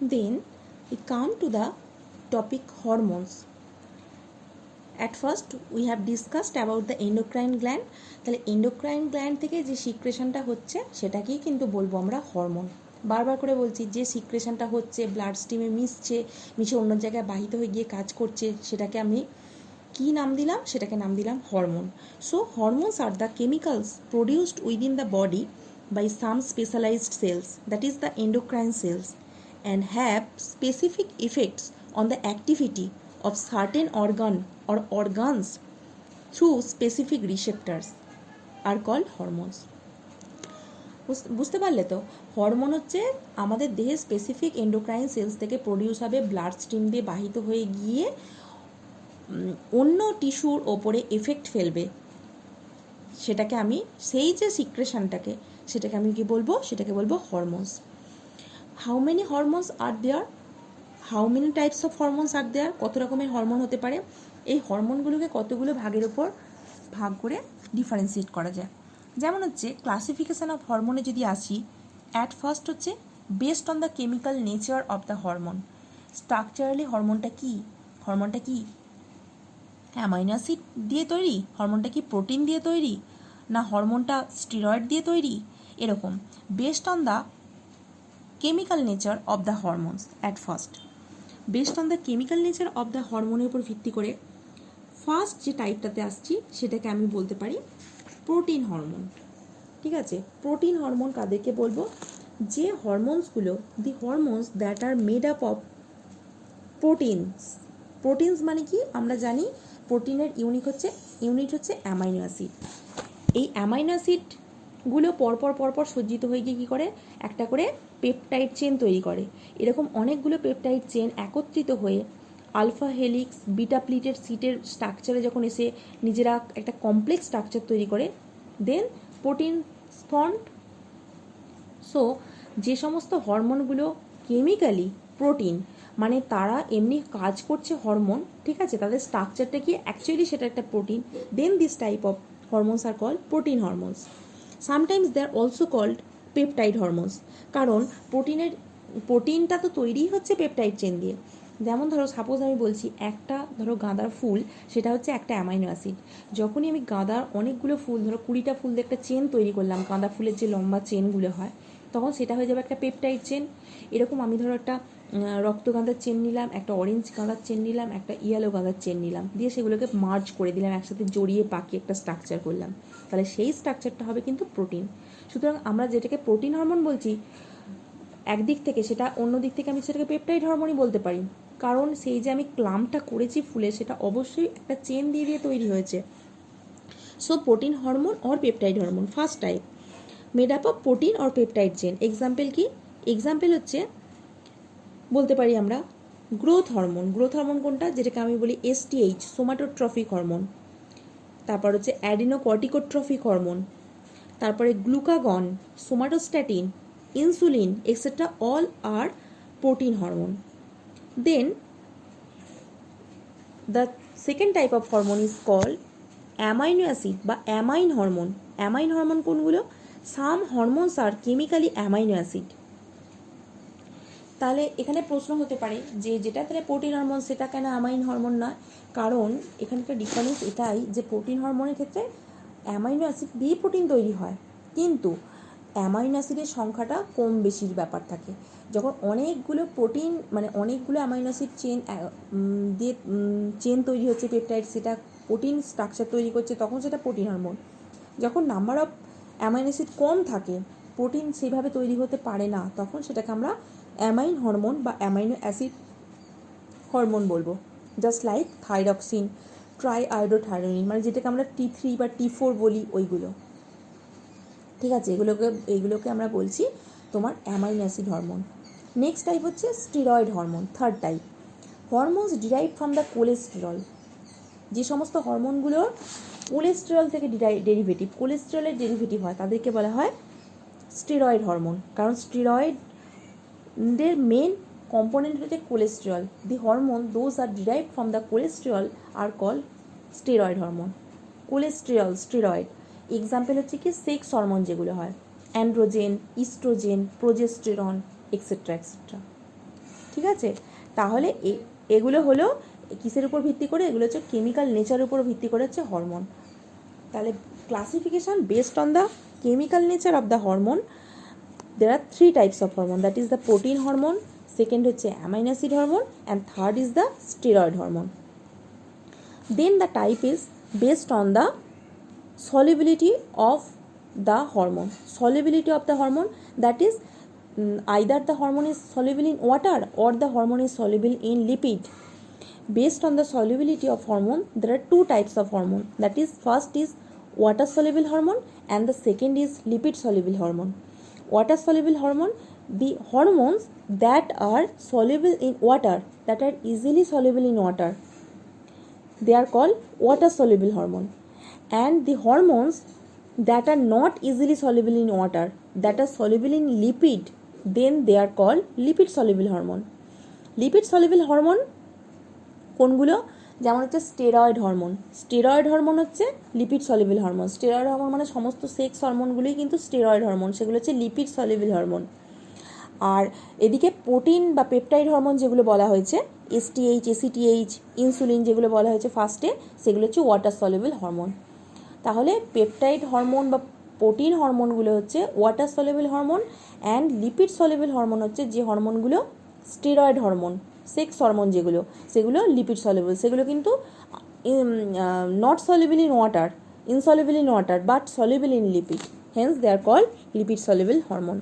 Then we come to the topic hormones. At first we have discussed about the endocrine gland. তাহলে endocrine gland থেকে যে সিক্রেশনটা হচ্ছে সেটাকেই কিন্তু বলবো আমরা হরমোন। বারবার করে বলছি, যে সিক্রেশনটা হচ্ছে ব্লাড স্ট্রিমে মিশে অন্য জায়গায় বাহিত হয়ে গিয়ে কাজ করছে, সেটাকে আমি কি নাম দিলাম? সেটাকে নাম দিলাম hormone. So hormones are the chemicals produced within the body by some specialized cells, that is the endocrine cells, and have specific effects on the activity of certain organ or organs through specific receptors are called hormones. বুঝতে পারলে তো? Hormone হচ্ছে আমাদের দেহের specific endocrine sales থেকে produce হবে, blood stream দিয়ে বাহিত হয়ে গিয়ে অন্য টিস্যুর ওপরে এফেক্ট ফেলবে। সেটাকে আমি সেই যে সিক্রেশনটাকে সেটাকে আমি কি বলবো? সেটাকে বলবো hormones. How many hormones are there? How many types of hormones are there? কত রকমের হরমোন হতে পারে? এই হরমোনগুলোকে কতগুলো ভাগের ওপর ভাগ করে ডিফারেন্সিয়েট করা যায়। যেমন হচ্ছে ক্লাসিফিকেশান অফ হরমোনে যদি আসি, অ্যাট ফার্স্ট হচ্ছে based on the chemical nature of the hormone. Structurally হরমোনটা কি? হরমোনটা কি অ্যামাইনো অ্যাসিড দিয়ে তৈরি? হরমোনটা কি প্রোটিন দিয়ে তৈরি? না হরমোনটা স্টেরয়েড দিয়ে তৈরি? এরকম based on the chemical nature of the hormones at first. Based on the chemical nature of the হরমোনের উপর ভিত্তি করে ফার্স্ট যে টাইপটাতে আসছি সেটাকে আমি বলতে পারি প্রোটিন হরমোন। ঠিক আছে, প্রোটিন হরমোন কাদেরকে বলবো? যে হরমোনসগুলো, the hormones that are made up of proteins. Proteins মানে কি? আমরা জানি প্রোটিনের ইউনিট হচ্ছে অ্যামাইনো অ্যাসিড। এই অ্যামাইনো অ্যাসিডগুলো পরপর সজ্জিত হয়ে গিয়ে কী করে? একটা করে পেপটাইড চেন তৈরি করে। এরকম অনেকগুলো পেপটাইড চেন একত্রিত হয়ে আলফা হেলিক্স, বিটা প্লিটেড সিটের স্ট্রাকচারে যখন এসে নিজেরা একটা কমপ্লেক্স স্ট্রাকচার তৈরি করে, দেন প্রোটিন ফর্মড। সো যে সমস্ত হরমোনগুলো কেমিক্যালি প্রোটিন, মানে তারা এমনি কাজ করছে হরমোন, ঠিক আছে, তাদের স্ট্রাকচারটা কি অ্যাকচুয়ালি সেটা একটা protein, then this type of hormones are called protein hormones. Sometimes they are also called peptide hormones, কারণ প্রোটিনটা তো তৈরিই হচ্ছে পেপটাইড চেন দিয়ে। যেমন ধরো সাপোজ আমি বলছি একটা ধরো গাঁদার ফুল, সেটা হচ্ছে একটা অ্যামাইনো অ্যাসিড। যখনই আমি গাঁদার অনেকগুলো ফুল, ধরো 20টা ফুল দিয়ে একটা চেন তৈরি করলাম, গাঁদা ফুলের যে লম্বা চেনগুলো হয়, তখন সেটা হয়ে যাবে একটা পেপটাইড চেন। এরকম আমি ধরো একটা রক্তগাঁদার চেন নিলাম, একটা অরেঞ্জ গাঁদার চেন নিলাম, একটা ইয়েলো গাঁদার চেন নিলাম, দিয়ে সেগুলোকে মার্জ করে দিলাম, একসাথে জড়িয়ে পাকিয়ে একটা স্ট্রাকচার করলাম, তাহলে সেই স্ট্রাকচারটা হবে কিন্তু প্রোটিন। সুতরাং আমরা যেটাকে প্রোটিন হরমোন বলছি, একদিক থেকে সেটা অন্য দিক থেকে আমি সেটাকে পেপটাইড হরমোনই বলতে পারি, কারণ সেই যে আমি ক্লাম্পটা করেছি ফুলে, সেটা অবশ্যই একটা চেন দিয়ে তৈরি হয়েছে। So protein hormone or peptide hormone first type made up of protein or peptide chain. Example কি? এক্সাম্পল হচ্ছে বলতে পারি আমরা গ্রোথ হরমোন। গ্রোথ হরমোন কোনটা? যেটাকে আমি বলি STH, সোমাটোট্রফিক হরমোন। তারপর হচ্ছে অ্যাডিনোকর্টিকোট্রফিক হরমোন, তারপরে glucagon, somatostatin, insulin etcetera, all are protein hormone. Then the second type of hormone is called amino acid বা অ্যামাইন হরমোন। অ্যামাইন হরমোন কোনগুলো? Some hormones are chemically amino acid. তাহলে এখানে প্রশ্ন হতে পারে যে যেটা তাহলে প্রোটিন হরমোন, সেটা কেন অ্যামাইন হরমোন নয়? কারণ এখানকার ডিফারেন্স এটাই যে প্রোটিন হরমোনের ক্ষেত্রে অ্যামাইনো অ্যাসিড দিয়ে প্রোটিন তৈরি হয়, কিন্তু অ্যামাইনো অ্যাসিডের সংখ্যাটা কম বেশির ব্যাপার থাকে। যখন অনেকগুলো প্রোটিন মানে অনেকগুলো অ্যামাইনো অ্যাসিড দিয়ে চেন তৈরি হচ্ছে পেপটাইড, সেটা প্রোটিন স্ট্রাকচার তৈরি করছে, তখন সেটা প্রোটিন হরমোন। যখন নাম্বার অফ অ্যামাইনো অ্যাসিড কম থাকে, প্রোটিন সেভাবে তৈরি হতে পারে না, তখন সেটাকে আমরা অ্যামাইন হরমোন বা অ্যামাইনো অ্যাসিড হরমোন বলবো। জাস্ট লাইক থাইরক্সিন, ট্রাইআয়োডোথাইরোনিন, মানে যেটাকে আমরা T3 বা T4 বলি, ওইগুলো। ঠিক আছে, এইগুলোকে আমরা বলছি তোমার amino acid hormone. Next type হচ্ছে steroid hormone, third type. Hormones derive from the cholesterol. যে সমস্ত হরমোনগুলোর কোলেস্টেরল থেকে কোলেস্টেরলের ডেরিভেটিভ হয়, তাদেরকে বলা হয় স্টেরয়েড হরমোন, কারণ স্টেরয়েডের মেন কম্পোনেন্ট হচ্ছে cholesterol. The hormone those are derive from the cholesterol are call steroid hormone. Steroid example হচ্ছে কি সেক্স হরমোন যেগুলো হয়, androgen, estrogen, progesterone etcetera etcetera. ঠিক আছে? তাহলে এগুলো হলো কিসের উপর ভিত্তি করে? এগুলো হচ্ছে কেমিক্যাল নেচারের উপর ভিত্তি করে হচ্ছে হরমোন। তাহলে classification based on the chemical nature of the hormone. There are 3 types of hormone, that is the protein hormone, second হচ্ছে amino acid hormone, and third is the steroid hormone. Then the type is based on the solubility of the hormone. Solubility of the hormone, that is either the hormone is soluble in water or the hormone is soluble in lipid. Based on the solubility of hormone, there are 2 types of hormone, that is first is water soluble hormone and the second is lipid soluble hormone. Water soluble hormone, the hormones that are soluble in water, that are easily soluble in water, they are called water soluble hormone. And the hormones that are not easily soluble in water, that are soluble in lipid, then they are called lipid soluble hormone. Lipid soluble hormone কোনগুলো? যেমন হচ্ছে steroid hormone. Steroid hormone হচ্ছে lipid soluble hormone. Steroid hormone মানে সমস্ত sex হরমোনগুলোই কিন্তু steroid hormone, সেগুলো হচ্ছে lipid soluble hormone. আর এদিকে প্রোটিন বা পেপটাইড হরমোন যেগুলো বলা হয়েছে, এসটিএইচ, এসিটিএইচ, ইনসুলিন যেগুলো বলা হয়েছে ফার্স্টে, সেগুলো হচ্ছে ওয়াটার সলিবল হরমোন। তাহলে পেপটাইড হরমোন বা প্রোটিন হরমোনগুলো হচ্ছে water soluble hormone, and lipid soluble hormone হচ্ছে যে হরমোনগুলো স্টেরয়েড হরমোন, সেক্স হরমোন যেগুলো, সেগুলো লিপিড সলিবল, সেগুলো কিন্তু not soluble in water, insoluble in water but soluble in lipid, hence they are called lipid soluble hormone.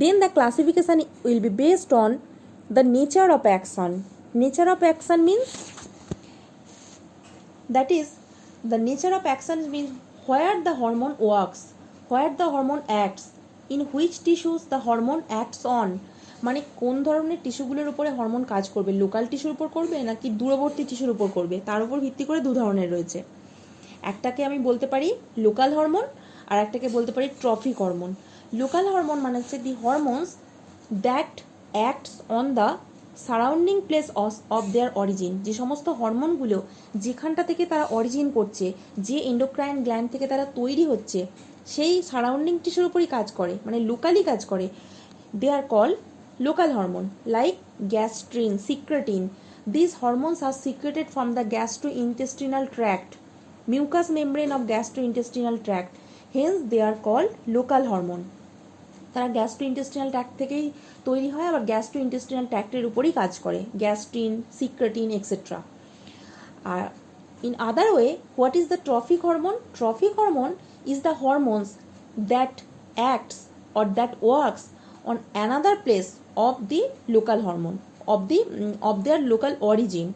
Then the classification will be based on the nature of action. Nature of action means, that is the nature of action means where the hormone works, where the hormone acts, in which tissues the hormone acts on. মানে কোন ধরনের টিস্যুগুলোর উপরে hormone কাজ করবে, local টিস্যুর উপর করবে নাকি দূরবর্তী টিস্যুর উপর করবে, তার উপর ভিত্তি করে 2 ধরনের রয়েছে। একটাকে আমি বলতে পারি লোকাল হরমোন, আর একটাকে বলতে পারি ট্রফিক হরমোন। লোকাল হরমোন মানে হচ্ছে the hormones that acts on the surrounding place of their origin. যে সমস্ত হরমোনগুলো যেখানটা থেকে তারা অরিজিন করছে, যে এন্ডোক্রাইন গ্ল্যান্ড থেকে তারা তৈরি হচ্ছে, সেই সারাউন্ডিং টিস্যুর উপরই কাজ করে, মানে লোকালি কাজ করে। দে আর call local hormone, like gastrin, secretin. These hormones are secreted from the gastrointestinal tract, mucous membrane of gastrointestinal tract, hence they are called local hormone. তারা গ্যাস্ট্রোইন্টেস্টিনাল ট্র্যাক্ট থেকেই তৈরি হয়, আবার গ্যাস্ট্রোইন্টেস্টিনাল ট্র্যাক্টের উপরই কাজ করে, গ্যাস্ট্রিন, সিক্রেটিন এক্সেট্রা। আর in other way, what is the trophic hormone? Trophic hormone is the hormones that acts or that works on another place of the local hormone, of their local origin.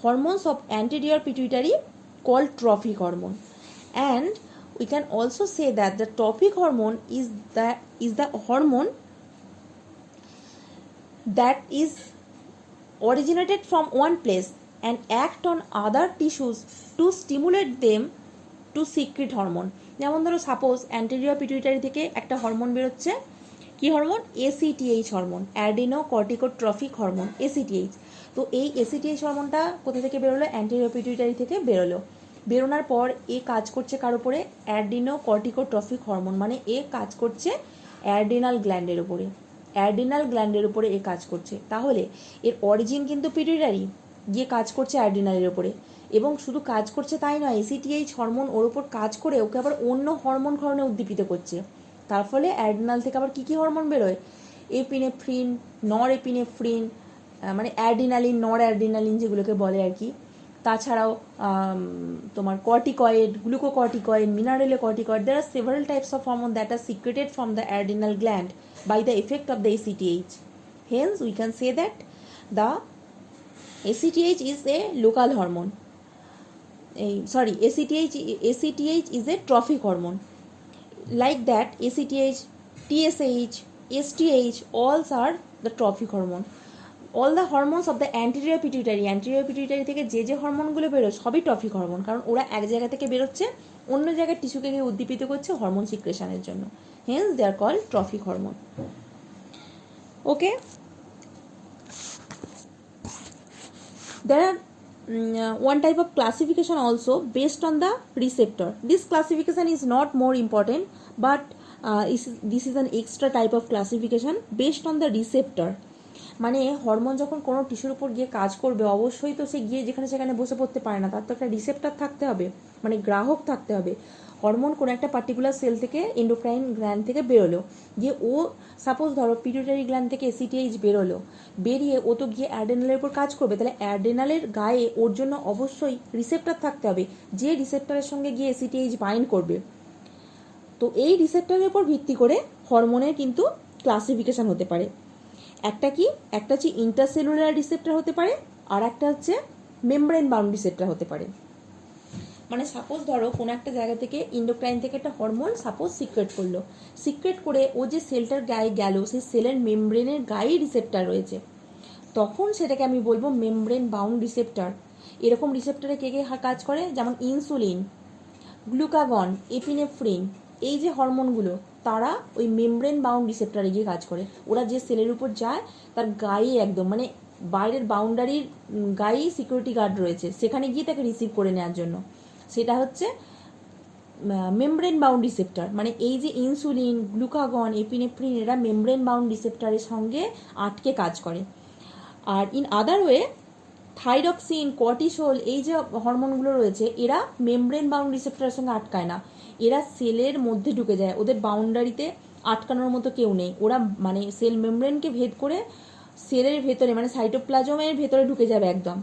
Hormones of anterior pituitary called trophic hormone. And we can also say that the trophic hormone is the hormone that is originated from one place and act on other tissues to stimulate them to secrete hormone. যেমন ধরো suppose anterior pituitary থেকে একটা hormone বেরোচ্ছে, কি hormone? ACTH hormone, adeno corticotrophic hormone, ACTH. তো এই ACTH হরমোনটা কোথা থেকে বেরোলো? অ্যান্টেরিয়র পিটুইটারি থেকে বেরোলো। বেরোনোর পর এ কাজ করছে কার উপরে? অ্যাডিনো কর্টিকোট্রফিক হরমোন, মানে এ কাজ করছে অ্যাডিনাল গ্ল্যান্ডের উপরে, অ্যাডিনাল গ্ল্যান্ডের উপরে এ কাজ করছে। তাহলে এর অরিজিন কিন্তু পিটুইটারি, গিয়ে কাজ করছে অ্যাডিনালের উপরে, এবং শুধু কাজ করছে তাই নয়, এসিটিএইচ হরমোন ওর উপর কাজ করে ওকে আবার অন্য হরমোন ক্ষরণে উদ্দীপিত করছে। তার ফলে অ্যাডিনাল থেকে আবার কী কী হরমোন বেরোয়? এপিনেফ্রিন, নর এপিনেফ্রিন, মানে অ্যাডিনালিন, নর অ্যাডিনালিন যেগুলোকে বলে আর কি। তাছাড়াও তোমার corticoid, glucocorticoid, mineralocorticoid, there are several types of hormone that are secreted from the adrenal gland by the effect of the ACTH. Hence we can say that the ACTH is a local hormone. ACTH is a trophic hormone. Like that, ACTH, TSH, STH, all are the trophic hormone. All the hormones of the anterior pituitary থেকে যে হরমোনগুলো বেরোয় সবই trophic hormone, কারণ ওরা এক জায়গা থেকে বেরোচ্ছে, অন্য জায়গার টিস্যুকে গিয়ে উদ্দীপিত করছে হরমোন সিক্রেশনের জন্য। Hence they are called trophic hormone. Okay, there are one type of classification also based on the receptor. This classification is not more important, but this is an extra type of classification based on the receptor. মানে hormone যখন কোনো টিস্যুর উপর গিয়ে কাজ করবে, অবশ্যই তো সে গিয়ে যেখানে সেখানে বসে পড়তে পারে না, তার তো একটা রিসেপ্টর থাকতে হবে, মানে গ্রাহক থাকতে হবে। হরমোন কোনো একটা পার্টিকুলার সেল থেকে, এন্ডোক্রাইন গ্ল্যান্ড থেকে বেরোলো, গিয়ে ও সাপোজ ধরো পিটুইটারি গ্ল্যান্ড থেকে এসিটিএইচ বেরোলো, বেরিয়ে ও তো গিয়ে অ্যাডেনালের উপর কাজ করবে, তাহলে অ্যাডেনালের গায়ে ওর জন্য অবশ্যই রিসেপ্টর থাকতে হবে, যে রিসেপ্টরের সঙ্গে গিয়ে এসিটিএইচ বাইন্ড করবে। তো এই রিসেপ্টরের উপর ভিত্তি করে হরমোনের কিন্তু ক্লাসিফিকেশন হতে পারে। একটা হচ্ছে ইন্টারসেলুলার রিসেপ্টর হতে পারে, আর একটা হচ্ছে মেমব্রেন বাউন্ড রিসেপ্টর হতে পারে। মানে সাপোজ ধরো কোনো একটা জায়গা থেকে এন্ডোক্রাইন থেকে একটা হরমোন সাপোজ সিক্রেট করলো, সিক্রেট করে ও যে সেলটার গায়ে গেল, সেই সেলের মেমব্রেনের গায়েই রিসেপ্টর রয়েছে, তখন সেটাকে আমি বলবো মেমব্রেন বাউন্ড রিসেপ্টর। এরকম রিসেপ্টরে কে কে কাজ করে, যেমন ইনসুলিন, গ্লুকাগন, এপিনেফ্রিন, এই যে হরমোনগুলো, তারা ওই মেমব্রেন বাউন্ড রিসেপ্টরে গিয়ে কাজ করে। ওরা যে সেলের উপর যায় তার গায়ে একদম, মানে বাইরের বাউন্ডারির গায়েই সিকিউরিটি গার্ড রয়েছে, সেখানে গিয়ে তাকে রিসিভ করে নেওয়ার জন্য, সেটা হচ্ছে মেমব্রেন বাউন্ড রিসেপ্টর। মানে এই যে ইনসুলিন, গ্লুকাগন, এপিনেফ্রিন, এরা মেমব্রেন বাউন্ড রিসেপ্টরের সঙ্গে আটকে কাজ করে। আর in other way thyroxine, cortisol, এই যে হরমোনগুলো রয়েছে, এরা মেমব্রেন বাউন্ড রিসেপ্টরের সঙ্গে আটকায় না, এরা সেলের মধ্যে ঢুকে যায়, ওদের বাউন্ডারিতে আটকানোর মতো কেউ নেই, ওরা মানে সেল মেমব্রেনকে ভেদ করে সেলের ভেতরে, মানে সাইটোপ্লাজমের ভেতরে ঢুকে যাবে একদম।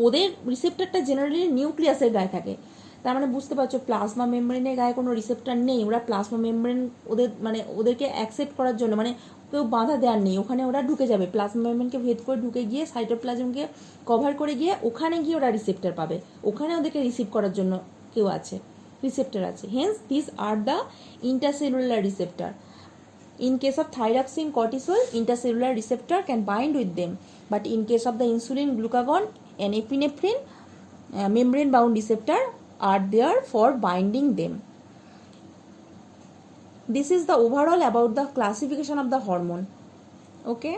ওদের রিসেপ্টরটা জেনারেলি নিউক্লিয়াসের গায়ে থাকে। তার মানে বুঝতে পারছো, প্লাজমা মেমব্রেনের গায়ে কোনো রিসেপ্টর নেই। ওরা প্লাজমা মেমব্রেন ওদের মানে ওদেরকে অ্যাকসেপ্ট করার জন্য, মানে কেউ বাধা দেওয়ার নেই, ওখানে ওরা ঢুকে যাবে, প্লাজমা মেমব্রেনকে ভেদ করে ঢুকে গিয়ে সাইটোপ্লাজমকে কভার করে গিয়ে ওখানে গিয়ে ওরা রিসেপ্টর পাবে, ওখানে ওদেরকে রিসিভ করার জন্য কেউ আছে, রিসেপ্টর আছে। Hence this are the intercellular receptor. In case of thyroxine, cortisol, intercellular receptor can bind with them, but in case of the insulin, glucagon and epinephrine, membrane bound receptor are there for binding them. This is the overall about the classification of the hormone. Okay.